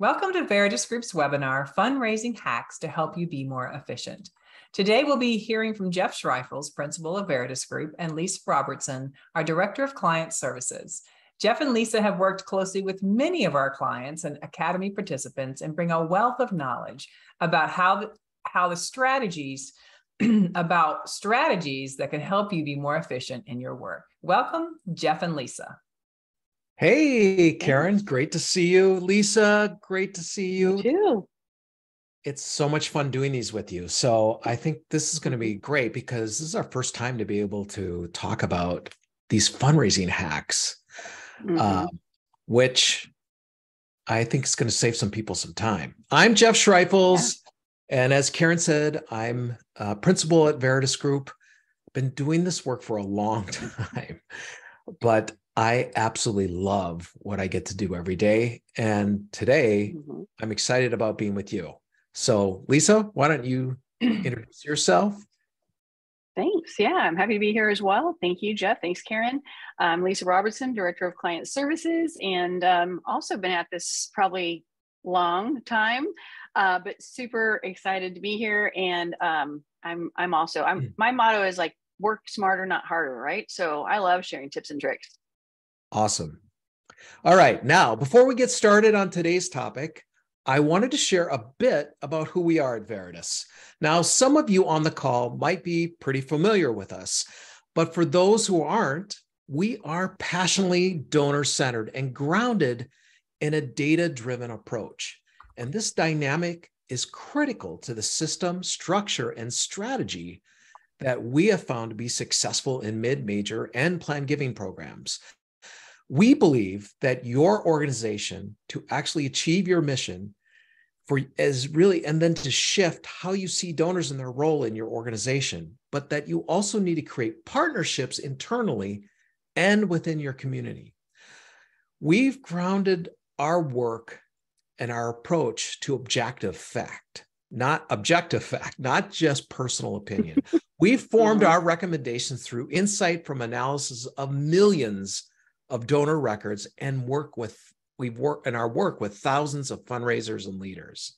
Welcome to Veritus Group's webinar, Fundraising Hacks to Help You Be More Efficient. Today, we'll be hearing from Jeff Schreifels, Principal of Veritus Group, and Lisa Robertson, our Director of Client Services. Jeff and Lisa have worked closely with many of our clients and Academy participants and bring a wealth of knowledge about how the strategies that can help you be more efficient in your work. Welcome, Jeff and Lisa. Hey, Karen, great to see you. Lisa, great to see you. You too. It's so much fun doing these with you. So I think this is going to be great because this is our first time to be able to talk about these fundraising hacks, which I think is going to save some people some time. I'm Jeff Schreifels, and as Karen said, I'm principal at Veritus Group. Been doing this work for a long time, but I absolutely love what I get to do every day. And today, I'm excited about being with you. So, Lisa, why don't you introduce yourself? Thanks. Yeah, I'm happy to be here as well. Thank you, Jeff. Thanks, Karen. I'm Lisa Robertson, Director of Client Services, and also been at this probably long time, but super excited to be here. And my motto is like, work smarter, not harder, right? So I love sharing tips and tricks. Awesome. All right. Now, before we get started on today's topic, I wanted to share a bit about who we are at Veritus. Now, some of you on the call might be pretty familiar with us, but for those who aren't, we are passionately donor-centered and grounded in a data-driven approach. And this dynamic is critical to the system, structure, and strategy that we have found to be successful in mid-major and planned giving programs. We believe that your organization, to actually achieve your mission, and then to shift how you see donors and their role in your organization, but that you also need to create partnerships internally and within your community. We've grounded our work and our approach to objective fact, not just personal opinion. We've formed our recommendations through insight from analysis of millions of donor records and work with thousands of fundraisers and leaders.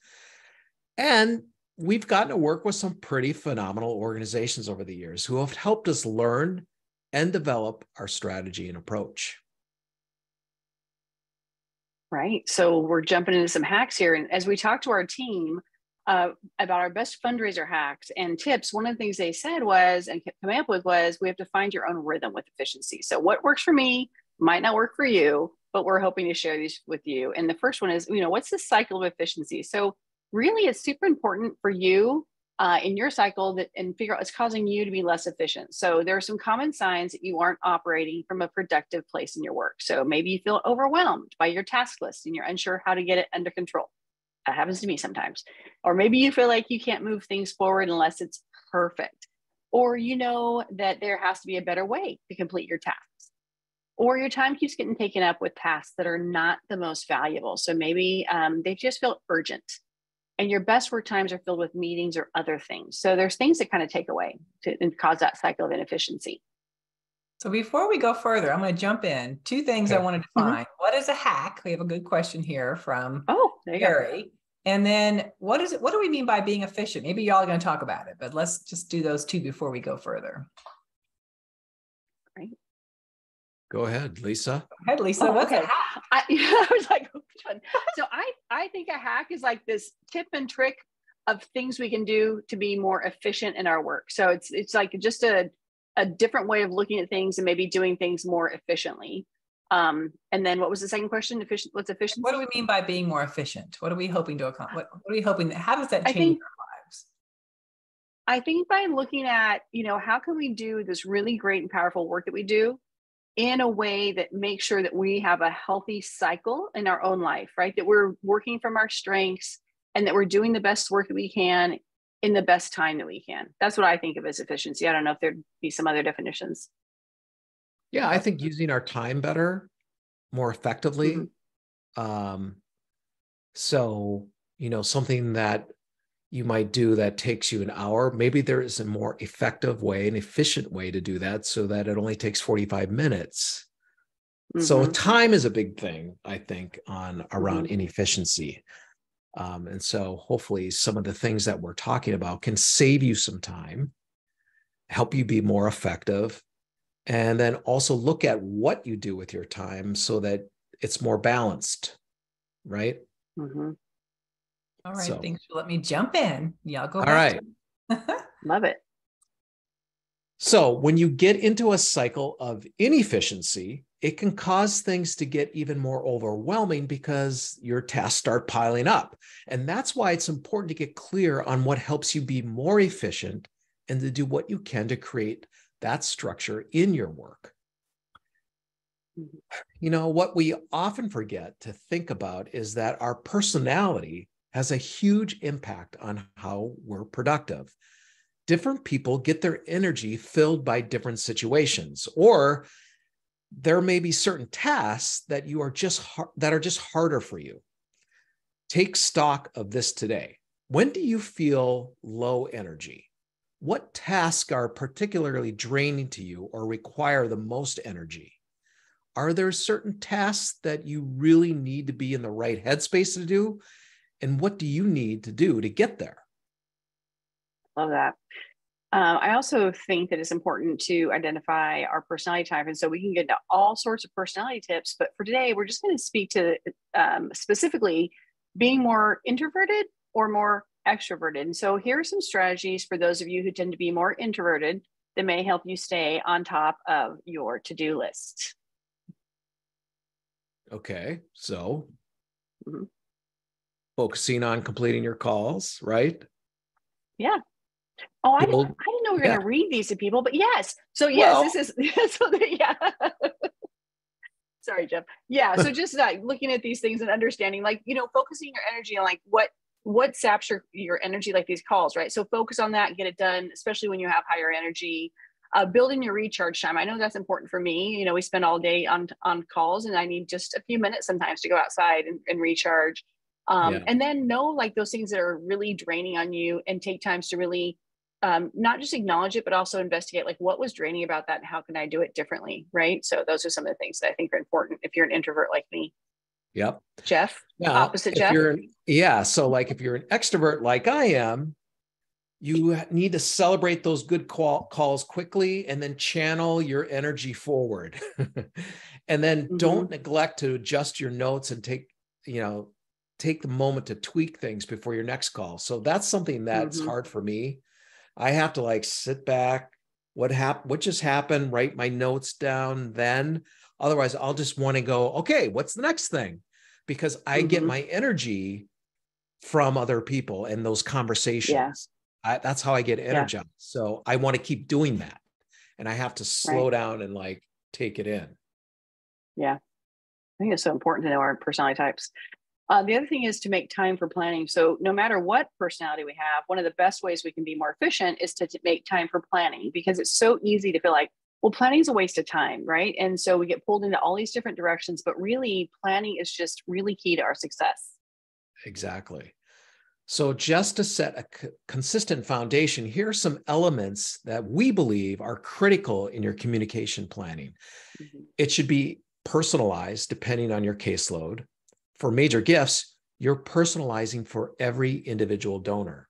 And we've gotten to work with some pretty phenomenal organizations over the years who have helped us learn and develop our strategy and approach. Right. So we're jumping into some hacks here. And as we talk to our team about our best fundraiser hacks and tips, one of the things they said was, and kept coming up with was, we have to find your own rhythm with efficiency. So what works for me might not work for you, but we're hoping to share these with you. And the first one is, what's the cycle of efficiency? So really, it's super important for you in your cycle and figure out what's causing you to be less efficient. So there are some common signs that you aren't operating from a productive place in your work. So maybe you feel overwhelmed by your task list and you're unsure how to get it under control. That happens to me sometimes. Or maybe you feel like you can't move things forward unless it's perfect. Or you know that there has to be a better way to complete your tasks. Or your time keeps getting taken up with tasks that are not the most valuable. So maybe they just feel urgent. And your best work times are filled with meetings or other things. So there's things that kind of take away and cause that cycle of inefficiency. So before we go further, I'm going to jump in. Two things I want to define. What is a hack? We have a good question here from Gary. And then what is it? What do we mean by being efficient? Maybe y'all are going to talk about it, but let's just do those two before we go further. Right. Go ahead, Lisa. Go ahead, Lisa. What's a hack? I was like, which one? So I think a hack is like this tip and trick of things we can do to be more efficient in our work. So it's like just a different way of looking at things and maybe doing things more efficiently. And then what was the second question? What's efficiency? What do we mean by being more efficient? What are we hoping to accomplish? What are we hoping how does that change our lives? I think by looking at, how can we do this really great and powerful work that we do in a way that makes sure that we have a healthy cycle in our own life, right? That we're working from our strengths and that we're doing the best work that we can in the best time that we can. That's what I think of as efficiency. I don't know if there'd be some other definitions. Yeah, I think using our time better, more effectively. So, something that you might do that takes you an hour, maybe there is a more effective way, an efficient way to do that so that it only takes 45 minutes So time is a big thing, I think, around Mm-hmm. inefficiency. And so hopefully some of the things that we're talking about can save you some time, help you be more effective, and then also look at what you do with your time so that it's more balanced, right? Mm-hmm. All right. So, Thanks for letting me jump in. Y'all go all back. right. Love it. So when you get into a cycle of inefficiency, it can cause things to get even more overwhelming because your tasks start piling up. And that's why it's important to get clear on what helps you be more efficient and to do what you can to create that structure in your work. You know, what we often forget to think about is that our personality has a huge impact on how we're productive. Different people get their energy filled by different situations, or there may be certain tasks that are just harder for you. Take stock of this today. When do you feel low energy? What tasks are particularly draining to you or require the most energy? Are there certain tasks that you really need to be in the right headspace to do? And what do you need to do to get there? Love that. I also think that it's important to identify our personality type. And so we can get into all sorts of personality tips, but for today, we're just going to speak to specifically being more introverted or more extroverted. And so here are some strategies for those of you who tend to be more introverted that may help you stay on top of your to-do list. Okay, so focusing on completing your calls, right? Yeah. Oh, I didn't know we were going to read these to people, but yes. So yes, this is, yeah. Sorry, Jeff. Yeah. So just looking at these things and understanding, like, you know, focusing your energy on like what saps your energy, like these calls, right? So focus on that, get it done, especially when you have higher energy. Building your recharge time. I know that's important for me. You know, we spend all day on calls and I need just a few minutes sometimes to go outside and recharge. And then know like those things that are really draining on you and take times to really not just acknowledge it, but also investigate like what was draining about that and how can I do it differently, right? So those are some of the things that I think are important if you're an introvert like me. Yep. Jeff, now, opposite Jeff. So like if you're an extrovert like I am, you need to celebrate those good calls quickly and then channel your energy forward. And then don't neglect to adjust your notes and take the moment to tweak things before your next call. So that's something that's hard for me. I have to like sit back, what just happened, write my notes down then. Otherwise, I'll just want to go, okay, what's the next thing? Because I get my energy from other people and those conversations. That's how I get energized. So I want to keep doing that. And I have to slow down and like take it in. Yeah. I think it's so important to know our personality types. The other thing is to make time for planning. So no matter what personality we have, one of the best ways we can be more efficient is to make time for planning, because it's so easy to feel like, well, planning is a waste of time, right? And so we get pulled into all these different directions, but really planning is just really key to our success. Exactly. So just to set a consistent foundation, here are some elements that we believe are critical in your communication planning. It should be personalized depending on your caseload. For major gifts, you're personalizing for every individual donor.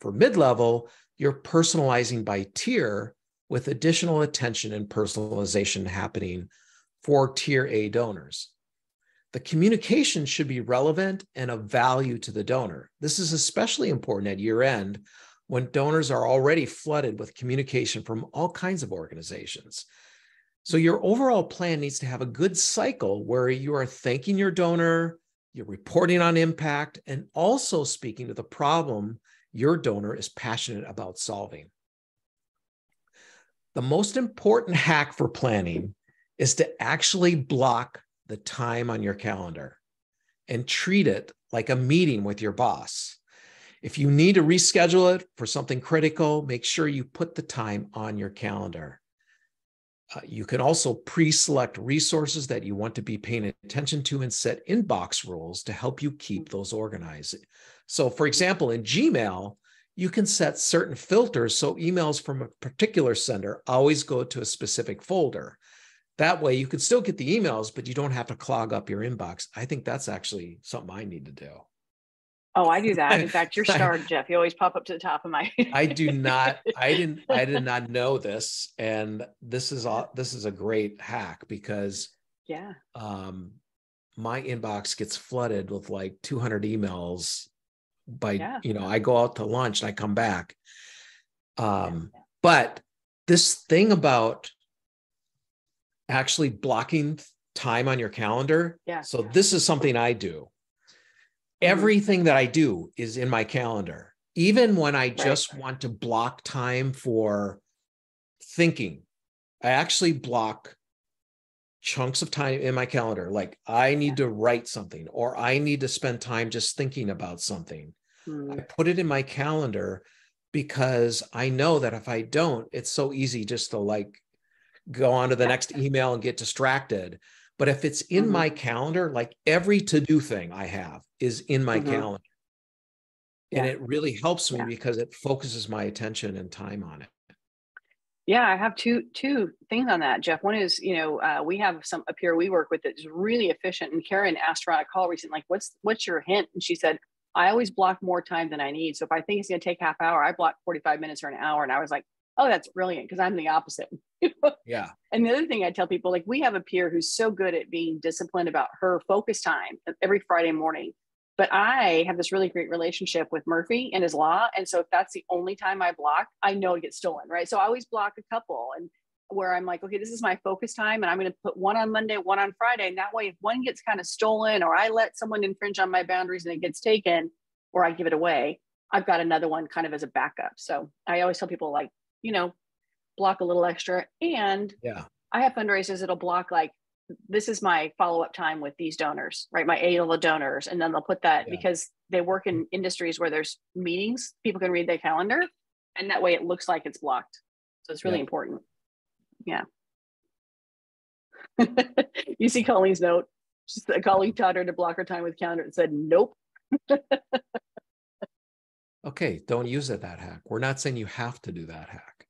For mid-level, you're personalizing by tier with additional attention and personalization happening for tier A donors. The communication should be relevant and of value to the donor. This is especially important at year end when donors are already flooded with communication from all kinds of organizations. So your overall plan needs to have a good cycle where you are thanking your donor, you're reporting on impact, and also speaking to the problem your donor is passionate about solving. The most important hack for planning is to actually block the time on your calendar and treat it like a meeting with your boss. If you need to reschedule it for something critical, make sure you put the time on your calendar. You can also pre-select resources that you want to be paying attention to and set inbox rules to help you keep those organized. So for example, in Gmail, you can set certain filters so emails from a particular sender always go to a specific folder. That way you could still get the emails, but you don't have to clog up your inbox. I think that's actually something I need to do. Oh, I do that. In fact, you're starred, Jeff. You always pop up to the top of my. I did not know this. And this is a great hack because yeah. My inbox gets flooded with like 200 emails by, I go out to lunch and I come back. But this thing about actually blocking time on your calendar. So this is something I do. Everything that I do is in my calendar. Even when I just want to block time for thinking, I actually block chunks of time in my calendar. Like I need to write something, or I need to spend time just thinking about something. I put it in my calendar because I know that if I don't, it's so easy just to like go on to the next email and get distracted. But if it's in my calendar, like every to-do thing I have is in my calendar. And it really helps me because it focuses my attention and time on it. Yeah, I have two things on that, Jeff. One is, we have a peer we work with that's really efficient. And Karen asked her on a call recently, like, what's your hint? And she said, I always block more time than I need. So if I think it's going to take half hour, I block 45 minutes or an hour. And I was like, oh, that's brilliant, because I'm the opposite. Yeah. And the other thing I tell people, like, we have a peer who's so good at being disciplined about her focus time every Friday morning. But I have this really great relationship with Murphy and his law. And so if that's the only time I block, I know it gets stolen, right? So I always block a couple, and where I'm like, okay, this is my focus time, and I'm going to put one on Monday, one on Friday. And that way, if one gets kind of stolen, or I let someone infringe on my boundaries and it gets taken, or I give it away, I've got another one kind of as a backup. So I always tell people, like, block a little extra. And I have fundraisers that'll block, like, this is my follow-up time with these donors, right? My AIDA donors. And then they'll put that because they work in industries where there's meetings, people can read their calendar, and that way it looks like it's blocked. So it's really important. Yeah. You see Colleen's note. Colleen taught her to block her time with calendar and said, nope. Okay, don't use that hack. We're not saying you have to do that hack.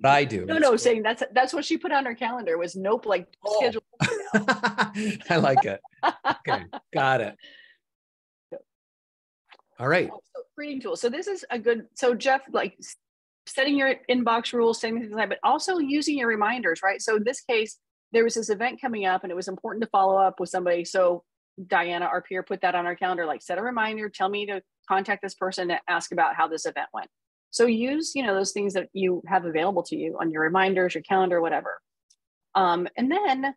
But I do. No, saying that's what she put on her calendar was nope, like schedule. I like it. Okay, got it. All right. So reading tools. So this is a good, so Jeff, like setting your inbox rules, setting things aside, but also using your reminders, right? So in this case, there was this event coming up and it was important to follow up with somebody. So Diana, our peer, put that on our calendar, like set a reminder, tell me to contact this person to ask about how this event went. So use, those things that you have available to you on your reminders, your calendar, whatever. And then,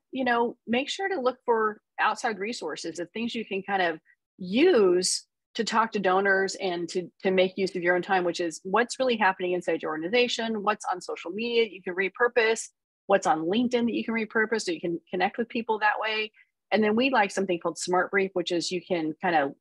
make sure to look for outside resources of things you can kind of use to talk to donors and to make use of your own time, which is what's really happening inside your organization, what's on social media you can repurpose, what's on LinkedIn that you can repurpose so you can connect with people that way. And then we like something called Smart Brief, which is you can kind of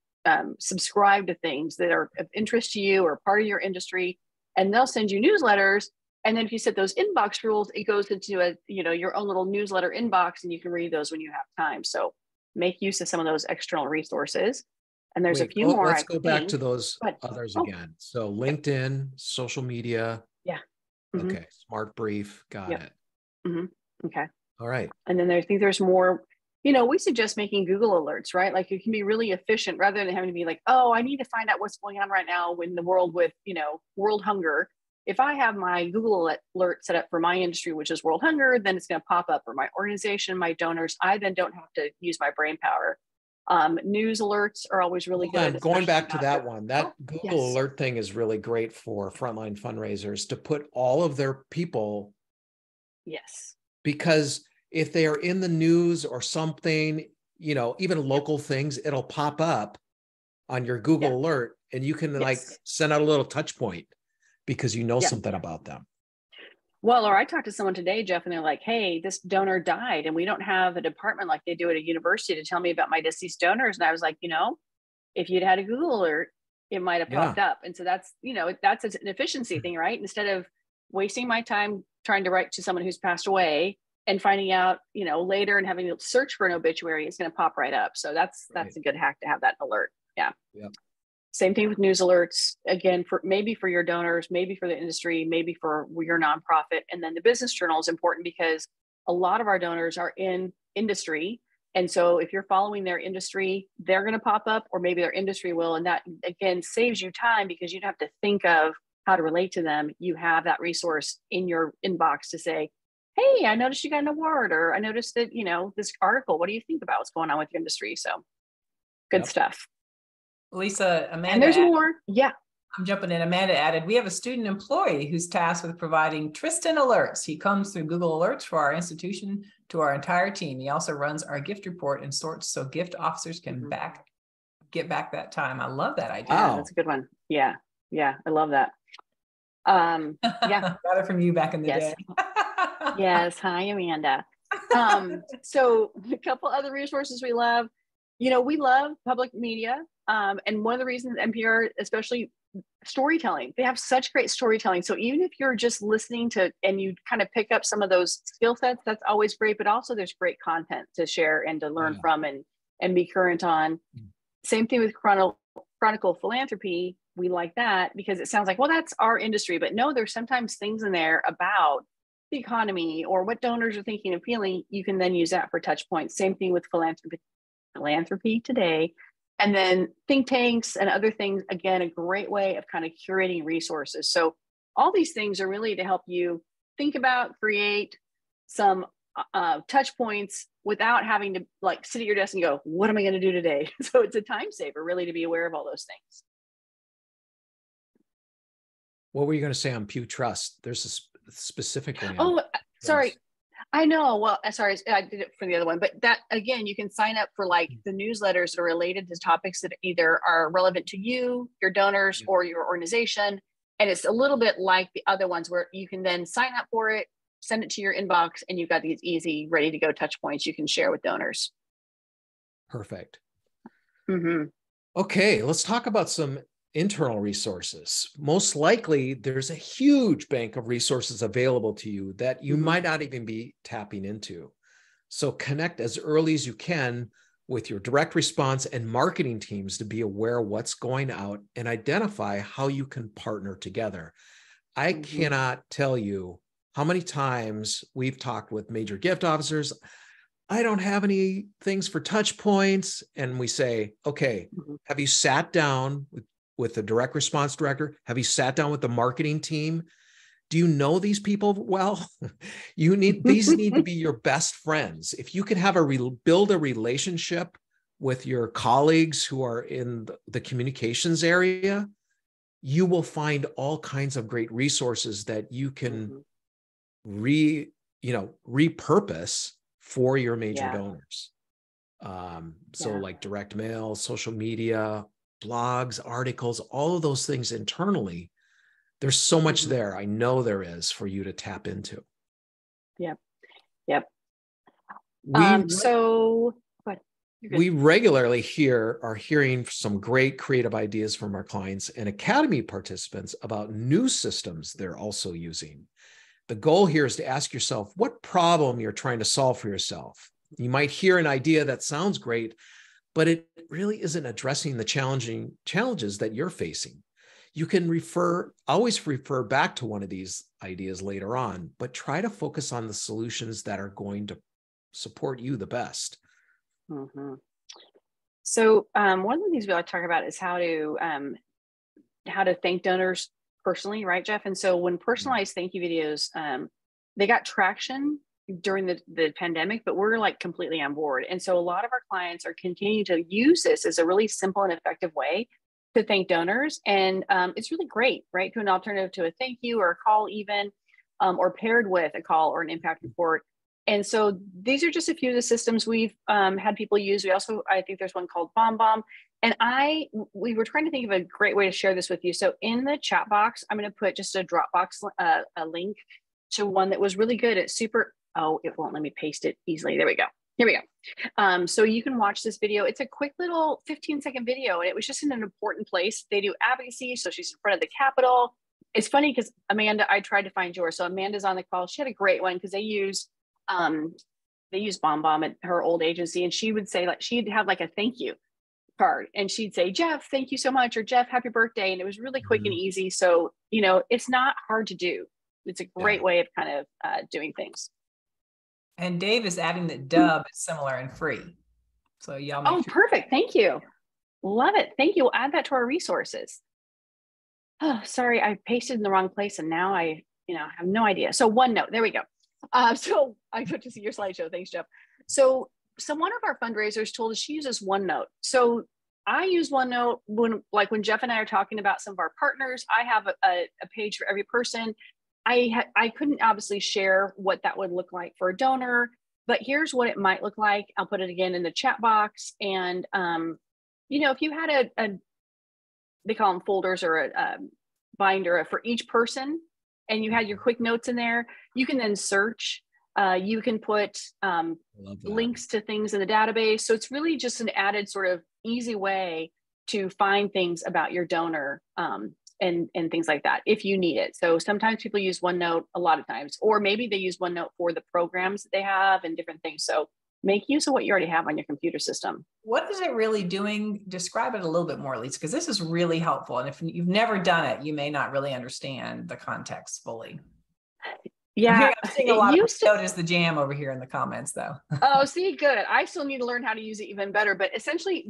subscribe to things that are of interest to you or part of your industry, and they'll send you newsletters. And then if you set those inbox rules, it goes into your own little newsletter inbox, and you can read those when you have time. So make use of some of those external resources. And there's a few more. Let's go back to those others again. So LinkedIn, social media. Yeah. Okay. Smart Brief. Got it. Okay. All right. And then I think there's more. We suggest making Google alerts, right? Like, it can be really efficient rather than having to be like, oh, I need to find out what's going on right now in the world with, world hunger. If I have my Google alert set up for my industry, which is world hunger, then it's going to pop up for my organization, my donors. I then don't have to use my brain power. News alerts are always really good. Going back to that one, that Google alert thing is really great for frontline fundraisers to put all of their people. Yes. Because if they are in the news or something, even local things, it'll pop up on your Google alert, and you can like send out a little touch point because you know something about them. Well, or I talked to someone today, Jeff, and they're like, hey, this donor died and we don't have a department like they do at a university to tell me about my deceased donors. And I was like, if you'd had a Google alert, it might have popped up. And so that's, that's an efficiency thing, right? Instead of wasting my time trying to write to someone who's passed away and finding out, later and having to search for an obituary, it's going to pop right up. So that's a good hack to have that alert. Yeah. Same thing with news alerts. Again, maybe for your donors, maybe for the industry, maybe for your nonprofit. And then the business journal is important because a lot of our donors are in industry. And so if you're following their industry, they're going to pop up, or maybe their industry will. And that, again, saves you time because you don't have to think of how to relate to them. You have that resource in your inbox to say, hey, I noticed you got an award, or I noticed that, this article, what do you think about what's going on with your industry? So good stuff. Lisa, Amanda. And there's more. Yeah. I'm jumping in. Amanda added, we have a student employee who's tasked with providing Tristan alerts. He comes through Google Alerts for our institution to our entire team. He also runs our gift report and sorts so gift officers can get back that time. I love that idea. Wow. That's a good one. Yeah. Yeah. I love that. Yeah. Got it from you back in the day. Yes. Hi, Amanda. So a couple other resources we love. We love public media. And one of the reasons NPR, especially storytelling, they have such great storytelling. So even if you're just listening to, and you kind of pick up some of those skill sets, that's always great. But also there's great content to share and to learn from and be current on. Same thing with Chronicle Philanthropy. We like that because it sounds like, well, that's our industry. But no, there's sometimes things in there about the economy or what donors are thinking and feeling. You can then use that for touch points. Same thing with Philanthropy Today. And then think tanks and other things, again, a great way of kind of curating resources. So all these things are really to help you think about, create some touch points without having to sit at your desk and go, what am I going to do today? So it's a time saver really to be aware of all those things. What were you going to say on Pew Trust? There's a specific one. Oh, sorry. I know. Well, sorry, I did it for the other one, but that, again, you can sign up for the newsletters that are related to topics that either are relevant to you, your donors, or your organization. And it's a little bit like the other ones where you can then sign up for it, send it to your inbox, and you've got these easy, ready to go touch points you can share with donors. Perfect. Okay, let's talk about some internal resources. Most likely, there's a huge bank of resources available to you that you might not even be tapping into. So connect as early as you can with your direct response and marketing teams to be aware of what's going out and identify how you can partner together. I cannot tell you how many times we've talked with major gift officers. I don't have any things for touch points. And we say, okay, have you sat down with the direct response director? Have you sat down with the marketing team? Do you know these people well? These need to be your best friends. If you can have build a relationship with your colleagues who are in the communications area, you will find all kinds of great resources that you can repurpose for your major donors. So like direct mail, social media, blogs, articles, all of those things internally. There's so much there. I know there is for you to tap into. Yep. We regularly are hearing some great creative ideas from our clients and academy participants about new systems they're also using. The goal here is to ask yourself what problem you're trying to solve for yourself. You might hear an idea that sounds great, but it really isn't addressing the challenges that you're facing. You can always refer back to one of these ideas later on, but try to focus on the solutions that are going to support you the best. So one of the things we like to talk about is how to thank donors personally, right, Jeff? And so when personalized thank you videos, they got traction during the pandemic, but we're completely on board. And so a lot of our clients are continuing to use this as a really simple and effective way to thank donors. And it's really great, right? To an alternative to a thank you or a call even, or paired with a call or an impact report. And so these are just a few of the systems we've had people use. I think there's one called BombBomb. And we were trying to think of a great way to share this with you. So in the chat box, I'm going to put just a Dropbox a link to one that was really good. It's super. Oh, it won't let me paste it easily. There we go. Here we go. So you can watch this video. It's a quick little 15-second video, and it was just in an important place. They do advocacy. So she's in front of the Capitol. It's funny because Amanda, I tried to find yours. So Amanda's on the call. She had a great one because they use BombBomb at her old agency. And she would say she'd have a thank you card. And she'd say, Jeff, thank you so much. Or Jeff, happy birthday. And it was really quick and easy. So, it's not hard to do. It's a great way of kind of doing things. And Dave is adding that Dub is similar and free. So y'all make sure. Perfect. Thank you. Love it. Thank you. We'll add that to our resources. Oh, sorry, I pasted in the wrong place and now I, have no idea. So OneNote, there we go. So I got to see your slideshow. Thanks, Jeff. So one of our fundraisers told us she uses OneNote. So I use OneNote when Jeff and I are talking about some of our partners. I have a page for every person. I couldn't obviously share what that would look like for a donor, but here's what it might look like. I'll put it again in the chat box. And, if you had they call them folders or a binder for each person, and you had your quick notes in there, you can then search. You can put links to things in the database. So it's really just an added sort of easy way to find things about your donor and things like that if you need it. So sometimes people use OneNote, a lot of times, or maybe they use OneNote for the programs that they have and different things. So make use of what you already have on your computer system. What is it really doing? Describe it a little bit more, Lisa, because this is really helpful. And if you've never done it, you may not really understand the context fully. Yeah. I'm seeing a lot of notice the jam over here in the comments though. Oh, see, good. I still need to learn how to use it even better. But essentially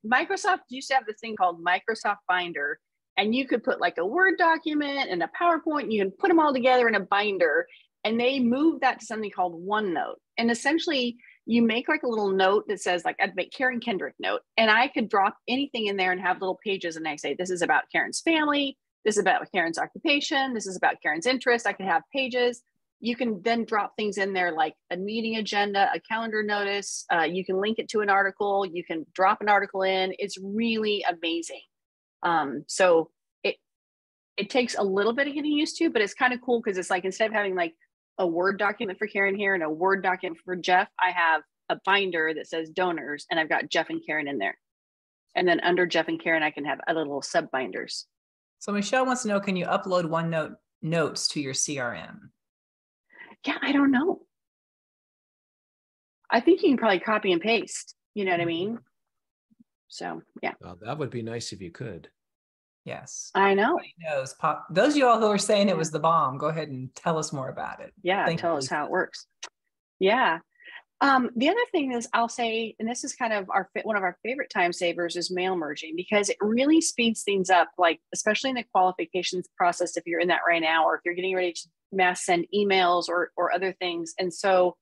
Microsoft used to have this thing called Microsoft Binder. And you could put like a Word document and a PowerPoint, and you can put them all together in a binder. And they moved that to something called OneNote. And essentially you make like a little note that says, like, I'd make Karen Kendrick note, and I could drop anything in there and have little pages. And I say, this is about Karen's family. This is about Karen's occupation. This is about Karen's interest. I could have pages. You can then drop things in there like a meeting agenda, a calendar notice. You can link it to an article. You can drop an article in. It's really amazing. So it takes a little bit of getting used to, but it's kind of cool because it's like, instead of having like a Word document for Karen here and a Word document for Jeff, I have a binder that says donors, and I've got Jeff and Karen in there. And then under Jeff and Karen, I can have other little sub binders. So Michelle wants to know, can you upload OneNote notes to your CRM? Yeah, I don't know. I think you can probably copy and paste, you know what I mean? So, yeah. Well, that would be nice if you could. Yes. I know. Nobody knows. Those of you all who are saying it was the bomb, go ahead and tell us more about it. Yeah, tell us how it works. Yeah. The other thing is, I'll say, and this is kind of one of our favorite time savers, is mail merging, because it really speeds things up, like especially in the qualifications process, if you're in that right now, or if you're getting ready to mass send emails or other things. And so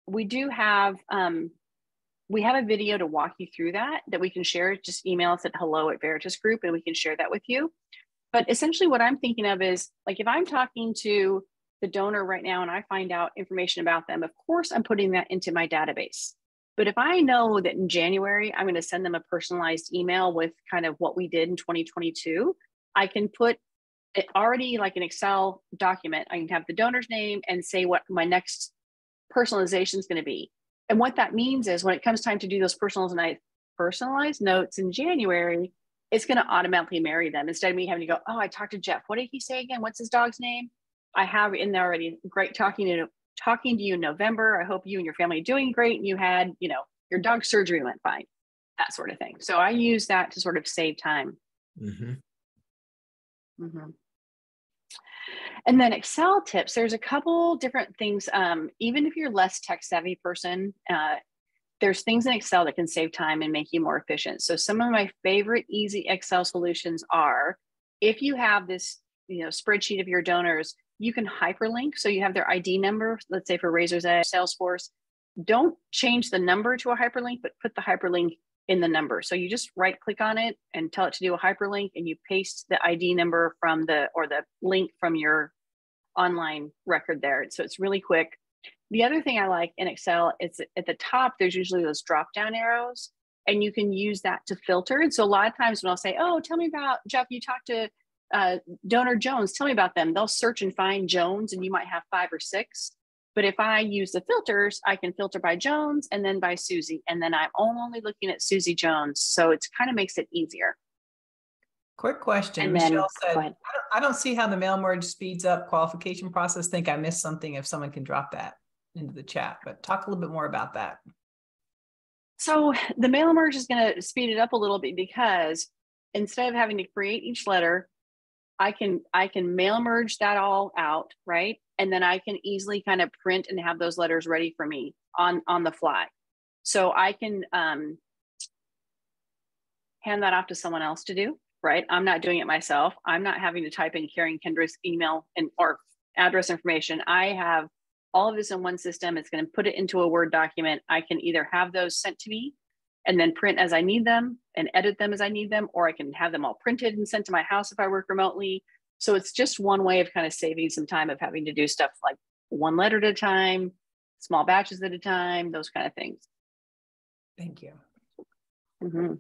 we do have we have a video to walk you through that we can share. Just email us at hello@Veritus Group and we can share that with you. But essentially what I'm thinking of is, like, if I'm talking to the donor right now and I find out information about them, of course I'm putting that into my database. But if I know that in January I'm going to send them a personalized email with kind of what we did in 2022, I can put it already like an Excel document. I can have the donor's name and say what my next personalization is going to be. And what that means is, when it comes time to do those personalized notes in January, it's going to automatically marry them, instead of me having to go, oh, I talked to Jeff. What did he say again? What's his dog's name? I have in there already. Great talking to you in November. I hope you and your family are doing great, and you had, your dog's surgery went fine, that sort of thing. So I use that to sort of save time. Mm-hmm. Mm-hmm. And then Excel tips, there's a couple different things. Even if you're less tech savvy person, there's things in Excel that can save time and make you more efficient. So some of my favorite easy Excel solutions are, if you have this, spreadsheet of your donors, you can hyperlink. So you have their ID number, let's say for Razor's Edge, Salesforce. Don't change the number to a hyperlink, but put the hyperlink in the number. So you just right click on it and tell it to do a hyperlink, and you paste the ID number from the link from your online record there. So it's really quick. The other thing I like in Excel is at the top, there's usually those drop down arrows, and you can use that to filter. And so a lot of times when I'll say, oh, tell me about Jeff, you talked to donor Jones, tell me about them. They'll search and find Jones, and you might have 5 or 6. But if I use the filters, I can filter by Jones and then by Susie. And then I'm only looking at Susie Jones. So it kind of makes it easier. Quick question. And Michelle said, I don't see how the mail merge speeds up qualification process. Think I missed something. If someone can drop that into the chat, but talk a little bit more about that. So the mail merge is going to speed it up a little bit, because instead of having to create each letter, I can mail merge that all out, right? And then I can easily kind of print and have those letters ready for me on the fly. So I can hand that off to someone else to do, right? I'm not doing it myself. I'm not having to type in Karen Kendra's email and or address information. I have all of this in one system. It's going to put it into a Word document. I can either have those sent to me and then print as I need them and edit them as I need them, or I can have them all printed and sent to my house if I work remotely. So it's just one way of kind of saving some time of having to do stuff like one letter at a time, small batches at a time, those kind of things. Thank you. Mm-hmm.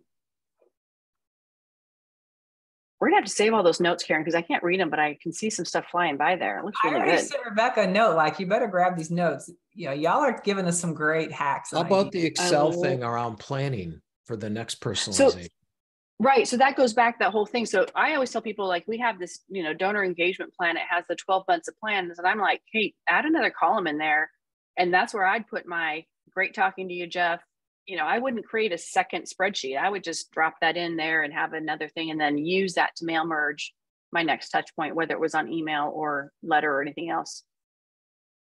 We're gonna have to save all those notes, Karen, because I can't read them, but I can see some stuff flying by there. It looks really I already good. sent Rebecca a note, like, you better grab these notes. You know, y'all are giving us some great hacks. How about the Excel thing around planning for the next personalization? Right. So that goes back, that whole thing. So I always tell people, like, we have this, donor engagement plan. It has the 12 months of plans. And I'm like, hey, add another column in there. And that's where I'd put my great talking to you, Jeff. I wouldn't create a second spreadsheet. I would just drop that in there and have another thing and then use that to mail merge my next touch point, whether it was on email or letter or anything else.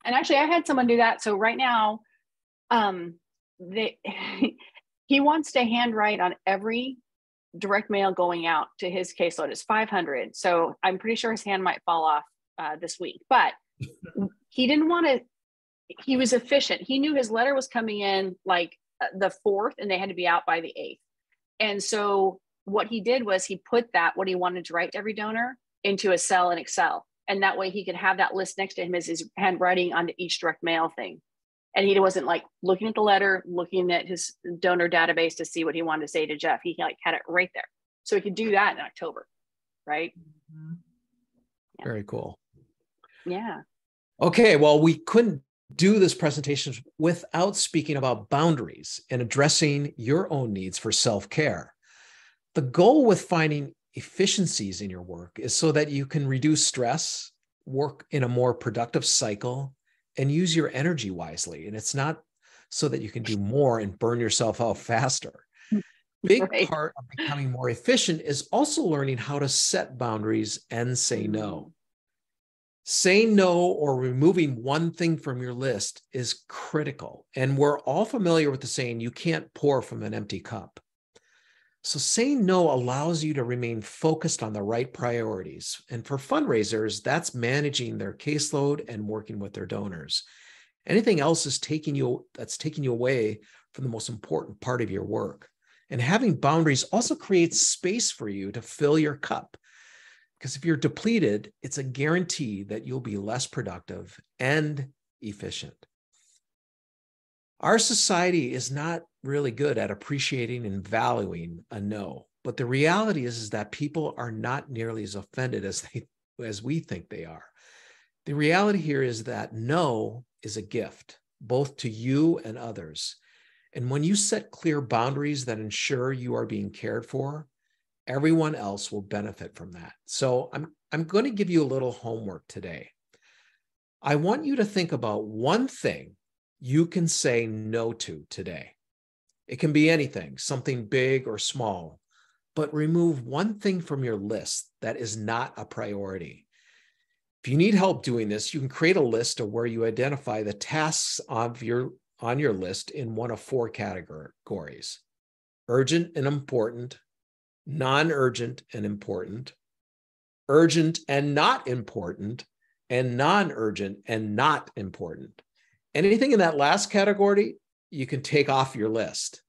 And actually I had someone do that. So right now, he wants to handwrite on every direct mail going out to his caseload. It's 500. So I'm pretty sure his hand might fall off this week, but he didn't want to, he was efficient. He knew his letter was coming in like the 4th and they had to be out by the 8th. And so what he did was he put what he wanted to write to every donor into a cell in Excel. And that way he could have that list next to him as his handwriting onto each direct mail thing. And he wasn't like looking at the letter, looking at his donor database to see what he wanted to say to Jeff. He had it right there. So he could do that in October, right? Mm-hmm. Yeah. Very cool. Yeah. Okay, well, we couldn't do this presentation without speaking about boundaries and addressing your own needs for self-care. The goal with finding efficiencies in your work is so that you can reduce stress, work in a more productive cycle, and use your energy wisely. And it's not so that you can do more and burn yourself out faster. Big part of becoming more efficient is also learning how to set boundaries and say no. Saying no or removing one thing from your list is critical. And we're all familiar with the saying, you can't pour from an empty cup. So saying no allows you to remain focused on the right priorities. And for fundraisers, that's managing their caseload and working with their donors. Anything else is taking you away from the most important part of your work. And having boundaries also creates space for you to fill your cup. Because if you're depleted, it's a guarantee that you'll be less productive and efficient. Our society is not really good at appreciating and valuing a no. But the reality is that people are not nearly as offended as we think they are. The reality here is that no is a gift, both to you and others. And when you set clear boundaries that ensure you are being cared for, everyone else will benefit from that. So I'm going to give you a little homework today. I want you to think about one thing you can say no to today. It can be anything, something big or small, but remove one thing from your list that is not a priority. If you need help doing this, you can create a list of where you identify the tasks on your list in one of 4 categories: urgent and important, non-urgent and important, urgent and not important, and non-urgent and not important. Anything in that last category, you can take off your list.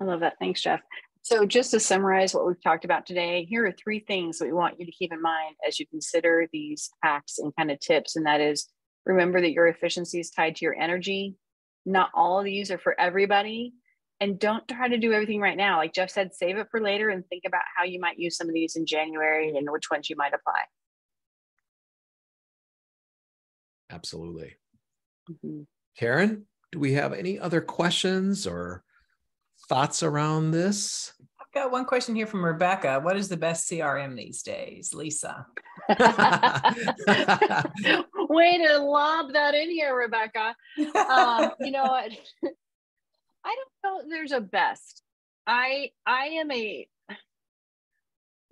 I love that. Thanks, Jeff. So just to summarize what we've talked about today, here are 3 things that we want you to keep in mind as you consider these hacks and kind of tips. And that is, remember that your efficiency is tied to your energy. Not all of these are for everybody. And don't try to do everything right now. Like Jeff said, save it for later and think about how you might use some of these in January and which ones you might apply. Absolutely. Mm-hmm. Karen, do we have any other questions or thoughts around this? I've got one question here from Rebecca. What is the best CRM these days, Lisa? Way to lob that in here, Rebecca. You know what? I don't know if there's a best. I am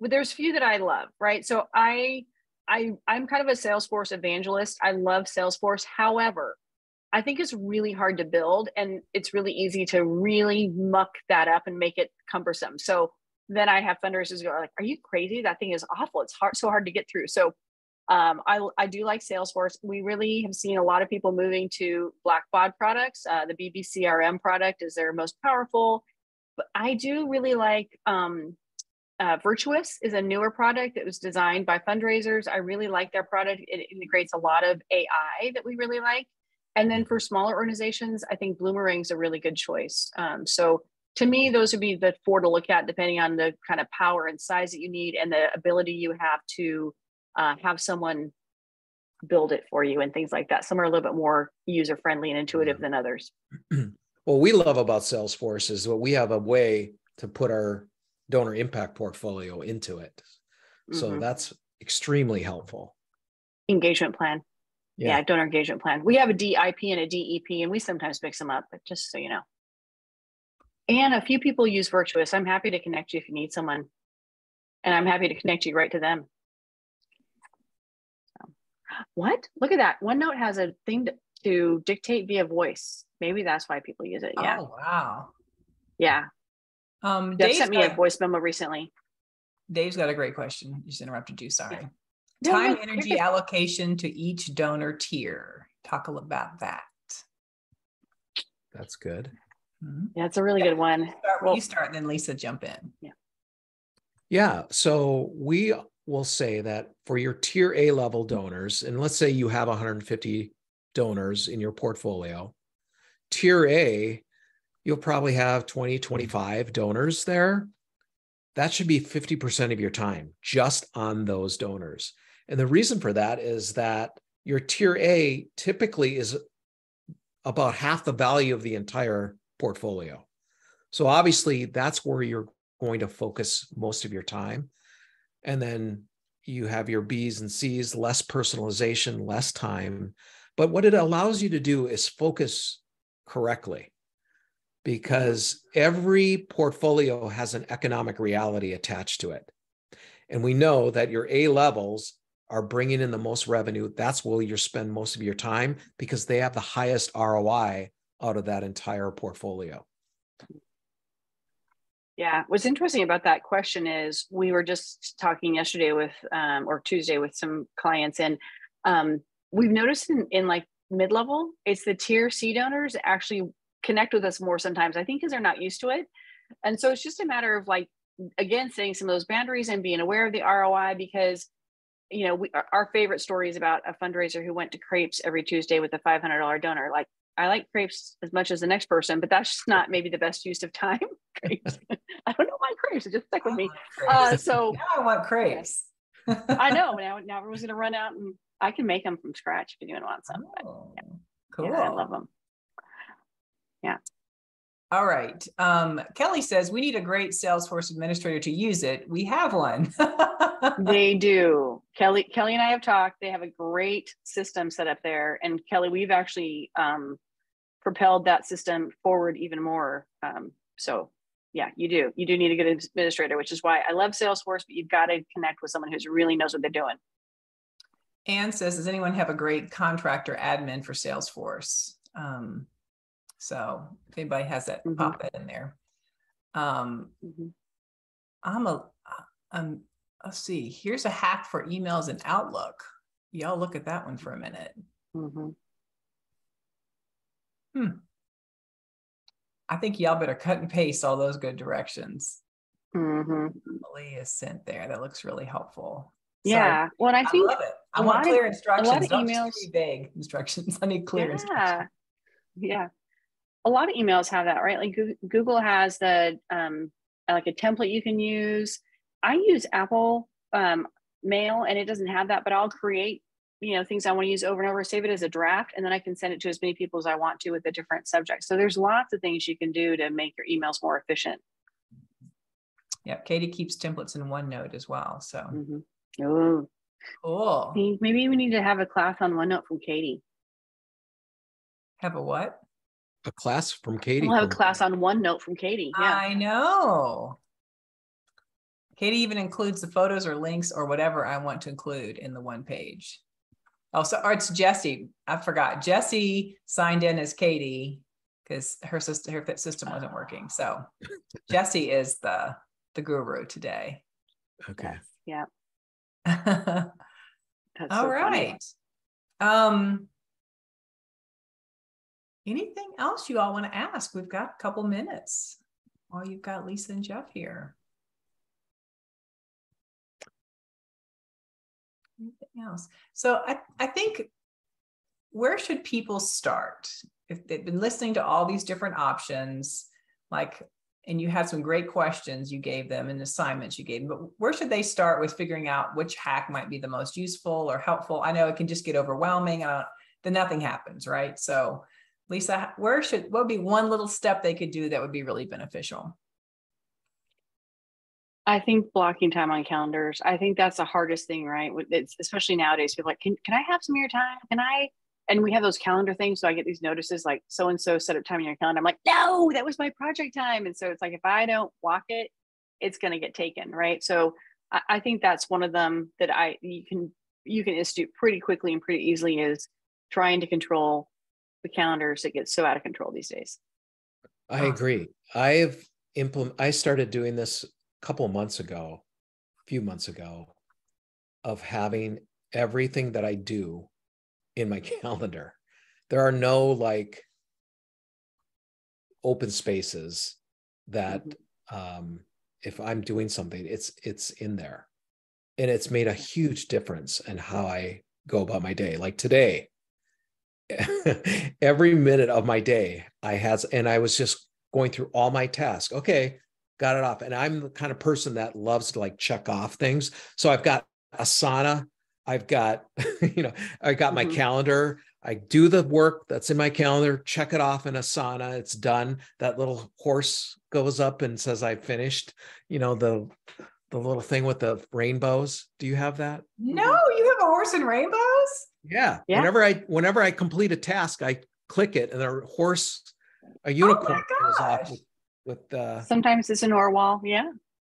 there's a few that I love, right? So I'm kind of a Salesforce evangelist. I love Salesforce. However, I think it's really hard to build, and it's really easy to really muck that up and make it cumbersome. So then I have fundraisers go like, "Are you crazy? That thing is awful. It's so hard to get through." So I do like Salesforce. We really have seen a lot of people moving to Blackbaud products. The BBCRM product is their most powerful, but I do really like Virtuous is a newer product that was designed by fundraisers. I really like their product. It integrates a lot of AI that we really like. And then for smaller organizations, I think Bloomerang's a really good choice. So to me, those would be the 4 to look at, depending on the kind of power and size that you need and the ability you have to have someone build it for you and things like that. Some are a little bit more user-friendly and intuitive than others. What we love about Salesforce is that we have a way to put our donor impact portfolio into it. So that's extremely helpful. Engagement plan. Yeah, donor engagement plan. We have a DIP and a DEP, and we sometimes mix them up, but just so you know. And a few people use Virtuous. I'm happy to connect you if you need someone. And I'm happy to connect you right to them. So, what? Look at that. OneNote has a thing to dictate via voice. Maybe that's why people use it. Yeah. Oh, wow. Yeah. Dave sent me a voice memo recently. Dave's got a great question. Just interrupted you. Sorry. Yeah. Time, energy allocation to each donor tier. Talk a little about that. That's good. Yeah, it's a really good one. You start, and then Lisa jump in. Yeah. So we will say that for your tier A level donors, and let's say you have 150 donors in your portfolio, tier A, you'll probably have 20, 25 donors there. That should be 50% of your time just on those donors. And the reason for that is that your tier A typically is about half the value of the entire portfolio. So obviously that's where you're going to focus most of your time. And then you have your B's and C's, less personalization, less time. But what it allows you to do is focus correctly, because every portfolio has an economic reality attached to it. And we know that your A levels are bringing in the most revenue. That's where you spend most of your time, because they have the highest ROI out of that entire portfolio. Yeah. What's interesting about that question is we were just talking yesterday with, or Tuesday with some clients, and we've noticed in like mid-level, it's the tier C donors that actually connect with us more sometimes, I think, because they're not used to it. And so it's just a matter of like, again, setting some of those boundaries and being aware of the ROI, because, you know, our favorite story is about a fundraiser who went to crepes every Tuesday with a $500 donor. Like, I like crepes as much as the next person, but that's just not maybe the best use of time. Crepes. I don't know why crepes. It just stuck with me. So now I want crepes. I know. Now everyone's going to run out, and I can make them from scratch if anyone wants some. Oh, but, yeah. Cool. Yeah, I love them. Yeah. All right. Kelly says we need a great Salesforce administrator to use it. We have one. They do. Kelly and I have talked. They have a great system set up there. And Kelly, we've actually propelled that system forward even more. So yeah, you do need a good administrator, which is why I love Salesforce, but you've got to connect with someone who really knows what they're doing. Anne says, does anyone have a great contractor admin for Salesforce? So if anybody has that, pop it in there. Let's see, here's a hack for emails in Outlook. Y'all look at that one for a minute. I think y'all better cut and paste all those good directions. Emily is sent there. That looks really helpful. Yeah. So well, I think love it. I want clear instructions. A lot of Don't emails. just be vague instructions. I need clear instructions. Yeah. A lot of emails have that, right? Like Google has the like a template you can use. I use Apple Mail, and it doesn't have that, but I'll create, things I want to use over and over, save it as a draft, and then I can send it to as many people as I want to with the different subjects. So there's lots of things you can do to make your emails more efficient. Yeah, Katie keeps templates in OneNote as well. So Oh, cool. Maybe we need to have a class on OneNote from Katie. Have a what? A class from Katie. We'll have a class on OneNote from Katie. Yeah, I know. Katie even includes the photos or links or whatever I want to include in the one page. Oh, so or it's Jessie. I forgot. Jessie signed in as Katie because her system wasn't working. So Jessie is the guru today. Okay. Yeah. That's All so right. Anything else you all want to ask? We've got a couple minutes while you've got Lisa and Jeff here. Anything else? So I think, where should people start? If they've been listening to all these different options, like, and you had some great questions you gave them and assignments you gave them, but where should they start with figuring out which hack might be the most useful or helpful? I know it can just get overwhelming, then nothing happens, right? So Lisa, what would be one little step they could do that would be really beneficial? I think blocking time on calendars. I think that's the hardest thing, right? It's, especially nowadays, people are like, can I have some of your time? Can I? And we have those calendar things. So I get these notices like so-and-so set up time in your calendar. I'm like, no, that was my project time. And so it's like, if I don't block it, it's going to get taken. Right. So I think that's one of them that you can institute pretty quickly and pretty easily, is trying to control the calendars that get so out of control these days. I agree. I started doing this a few months ago, of having everything that I do in my calendar. There are no like open spaces that if I'm doing something, it's in there. And it's made a huge difference in how I go about my day. Like today, every minute of my day I was just going through all my tasks. Okay, got it off. And I'm the kind of person that loves to like check off things. So I've got Asana, I've got, I got my calendar. I do the work that's in my calendar, check it off in Asana. It's done. That little horse goes up and says, I finished, the little thing with the rainbows. Do you have that? No, you have a horse and rainbows? Yeah. Whenever I complete a task, I click it and a unicorn goes off with sometimes it's a narwhal. Yeah.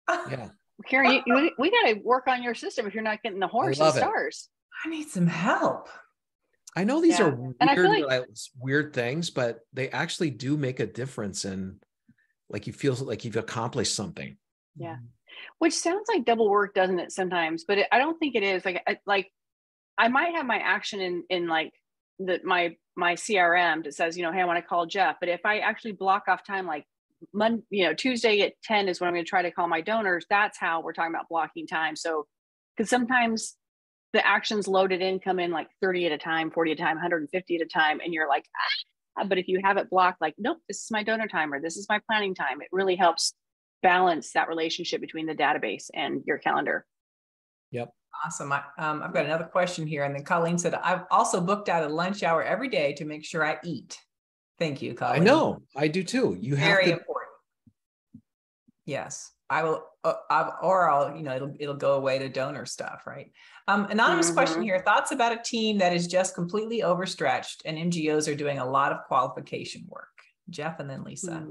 Yeah. Karen, we got to work on your system if you're not getting the horse and stars. I need some help. I know these are weird, and I feel like weird things, but they actually do make a difference in, like, you feel like you've accomplished something. Yeah. Which sounds like double work, doesn't it, sometimes? But I don't think it is. Like I might have my action in like my CRM that says, hey, I want to call Jeff. But if I actually block off time, like Tuesday at 10 is when I'm going to try to call my donors. That's how we're talking about blocking time. So, because sometimes the actions loaded in come in like 30 at a time, 40 at a time, 150 at a time. And you're like, but if you have it blocked, like, nope, this is my donor time, or this is my planning time. It really helps balance that relationship between the database and your calendar. Yep. Awesome. I've got another question here. And then Colleen said, I've also booked out a lunch hour every day to make sure I eat. Thank you, Colleen. I know. I do too. You have Very important. Yes, I will. It'll go away to donor stuff, right? Anonymous question here. Thoughts about a team that is just completely overstretched and MGOs are doing a lot of qualification work? Jeff and then Lisa.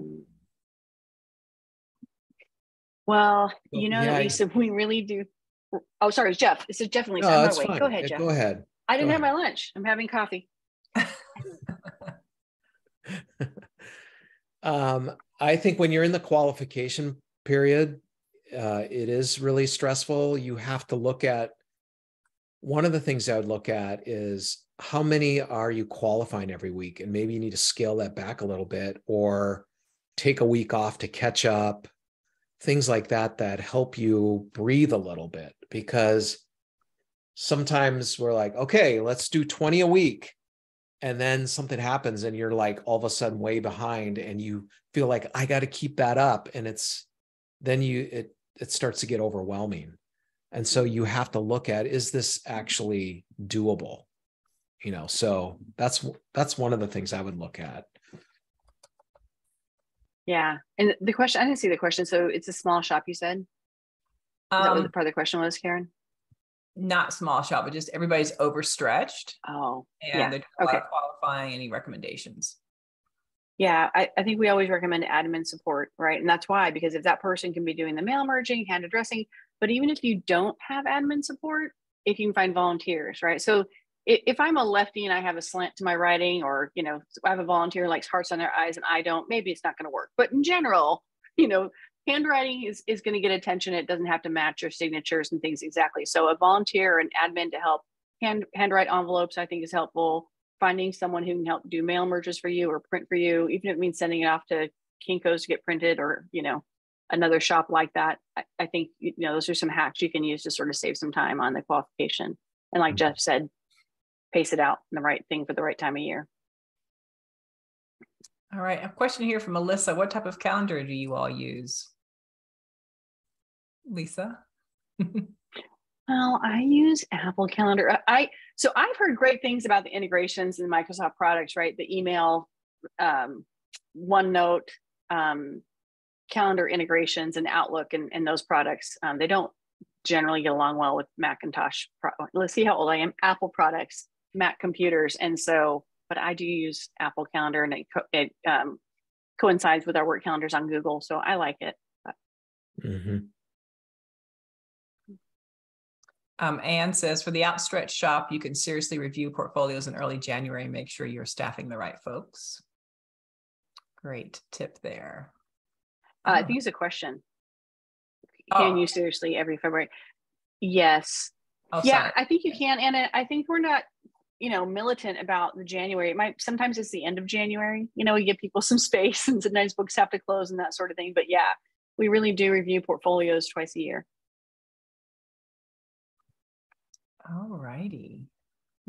Well, Lisa, we really do. Oh, sorry, it's Jeff. This is Jeff and Lisa. No, I'm that's fine. fine. Go ahead, Jeff. Go ahead. I didn't have my lunch. I'm having coffee. I think when you're in the qualification period, it is really stressful. You have to look at, one of the things I would look at is how many are you qualifying every week? And maybe you need to scale that back a little bit, or take a week off to catch up, things like that help you breathe a little bit. Because sometimes we're like, okay, let's do 20 a week. And then something happens and you're like all of a sudden way behind, and you feel like I got to keep that up. And it starts to get overwhelming. And so you have to look at, is this actually doable? So that's one of the things I would look at. Yeah. And the question, I didn't see the question. So it's a small shop, you said? Is that what part of the question was, Karen? Not small shop, but just everybody's overstretched. Oh, and they're doing a lot of qualifying. Any recommendations? Yeah, I think we always recommend admin support, right? And that's why, because if that person can be doing the mail merging, hand addressing, but even if you don't have admin support, if you can find volunteers, right? So if I'm a lefty and I have a slant to my writing, or, I have a volunteer who likes hearts on their eyes and I don't, maybe it's not going to work. But in general, handwriting is going to get attention. It doesn't have to match your signatures and things exactly. So a volunteer and admin to help handwrite envelopes, I think, is helpful. Finding someone who can help do mail merges for you or print for you, even if it means sending it off to Kinko's to get printed, or, another shop like that. I think, those are some hacks you can use to sort of save some time on the qualification. And like Jeff said, pace it out in the right thing for the right time of year. All right. A question here from Melissa. What type of calendar do you all use? Lisa? Well, I use Apple Calendar. So I've heard great things about the integrations in Microsoft products, right? The email, OneNote, calendar integrations, and Outlook, and those products. They don't generally get along well with Macintosh. Let's see how old I am. Apple products, Mac computers, and so. But I do use Apple Calendar, and it coincides with our work calendars on Google, so I like it. Mm-hmm. Anne says, for the outstretched shop, you can seriously review portfolios in early January and make sure you're staffing the right folks. Great tip there. I think it's a question. Can you seriously every February? Yes. Yeah, I think you can. And I think we're not, militant about the January. Sometimes it's the end of January, we give people some space, and sometimes books have to close and that sort of thing. But yeah, we really do review portfolios twice a year. All righty.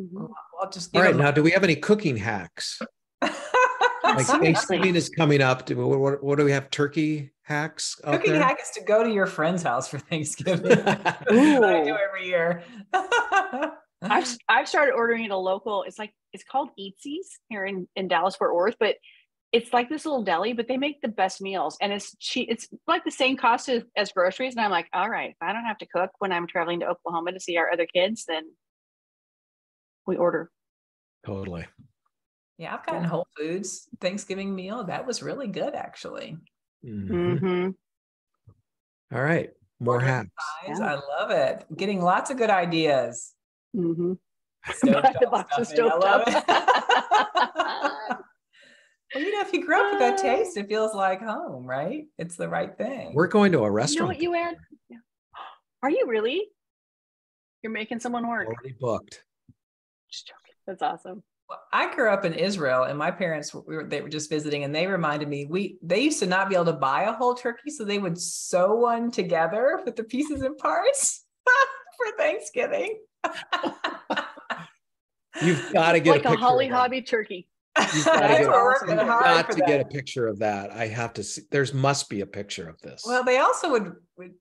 Mm-hmm. Well, I'll just all right. Now, do we have any cooking hacks? Like Thanksgiving is coming up. What do we have? Turkey hacks out Cooking there? hack is to go to your friend's house for Thanksgiving. I do every year. I've started ordering at a local. It's called Eatsies here in Dallas Fort Worth, but it's like this little deli, but they make the best meals, and it's cheap. It's like the same cost as groceries. And I'm like, all right, if I don't have to cook when I'm traveling to Oklahoma to see our other kids, then we order. Totally. Yeah, I've gotten Whole Foods Thanksgiving meal. That was really good, actually. Mm-hmm. All right. More hacks. Yeah. I love it. Getting lots of good ideas. Mm-hmm. I love it. Well, if you grew up with that taste, it feels like home, right? It's the right thing. We're going to a restaurant. You know what you add? Yeah. Are you really? You're making someone work. Already booked. Just joking. That's awesome. Well, I grew up in Israel, and my parents they were just visiting, and they reminded me they used to not be able to buy a whole turkey, so they would sew one together with the pieces and parts for Thanksgiving. You've got to get like a Holly Hobby turkey. You've got to get a picture of that. I have to see. Must be a picture of this. Well, they also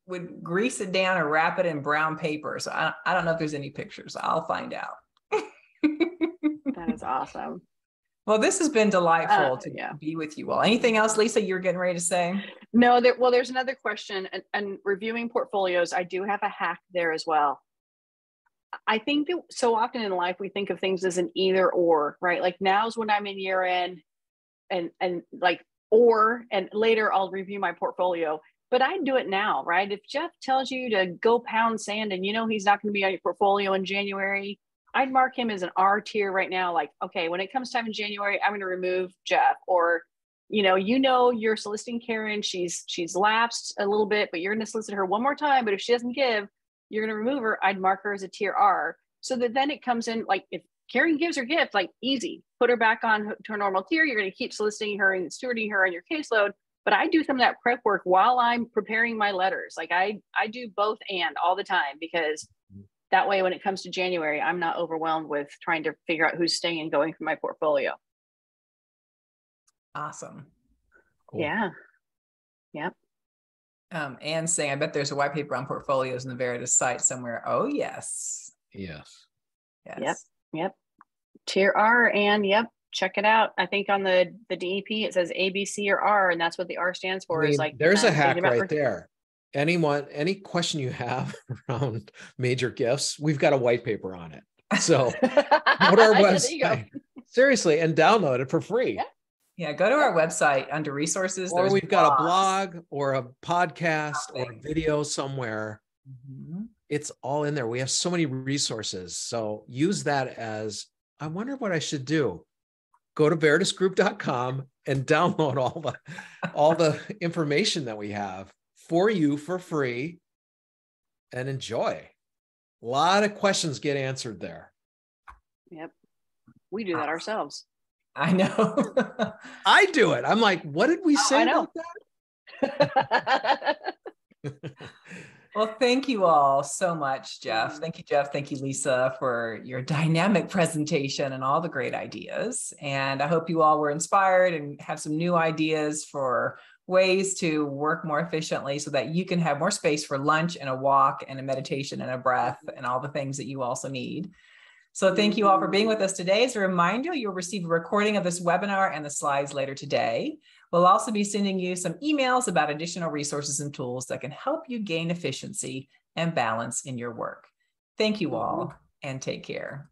would grease it down and wrap it in brown paper. So I don't know if there's any pictures. I'll find out. That is awesome. Well, this has been delightful to be with you all. Anything else, Lisa, you were getting ready to say? No, there's another question. And reviewing portfolios, I do have a hack there as well. I think that so often in life, we think of things as an either or, right? Like now's when I'm in year end and later I'll review my portfolio, but I do it now, right? If Jeff tells you to go pound sand and he's not going to be on your portfolio in January, I'd mark him as an R tier right now. Like, okay, when it comes time in January, I'm going to remove Jeff. Or, you're soliciting Karen. She's lapsed a little bit, but you're going to solicit her one more time. But if she doesn't give, you're going to remove her. I'd mark her as a tier R, so that then it comes in, like if Karen gives her gift, like easy, put her back on to her normal tier. You're going to keep soliciting her and stewarding her on your caseload. But I do some of that prep work while I'm preparing my letters. Like I do both and all the time, because that way, when it comes to January, I'm not overwhelmed with trying to figure out who's staying and going from my portfolio. Awesome. Cool. Yeah. Yep. Anne saying, I bet there's a white paper on portfolios in the Veritus site somewhere. Oh, yes. Yes. Yep. Tier R, and check it out. I think on the DEP, it says A, B, C, or R, and that's what the R stands for. Is like there's a hack right there. Any question you have around major gifts, we've got a white paper on it. So go to our website. Seriously, and download it for free. Yeah, go to our website under resources. Or There's we've got a blogs. blog or a podcast or a video somewhere. Mhm. It's all in there. We have so many resources. So use that as, I wonder what I should do. Go to veritusgroup.com and download all the information that we have for you for free and enjoy. A lot of questions get answered there. Yep. We do that ourselves. I know. I do it. I'm like, what did we say about that? Well, thank you all so much, Jeff. Thank you, Jeff. Thank you, Lisa, for your dynamic presentation and all the great ideas. And I hope you all were inspired and have some new ideas for ways to work more efficiently so that you can have more space for lunch and a walk and a meditation and a breath and all the things that you also need. So thank you all for being with us today. As a reminder, you'll receive a recording of this webinar and the slides later today. We'll also be sending you some emails about additional resources and tools that can help you gain efficiency and balance in your work. Thank you all, and take care.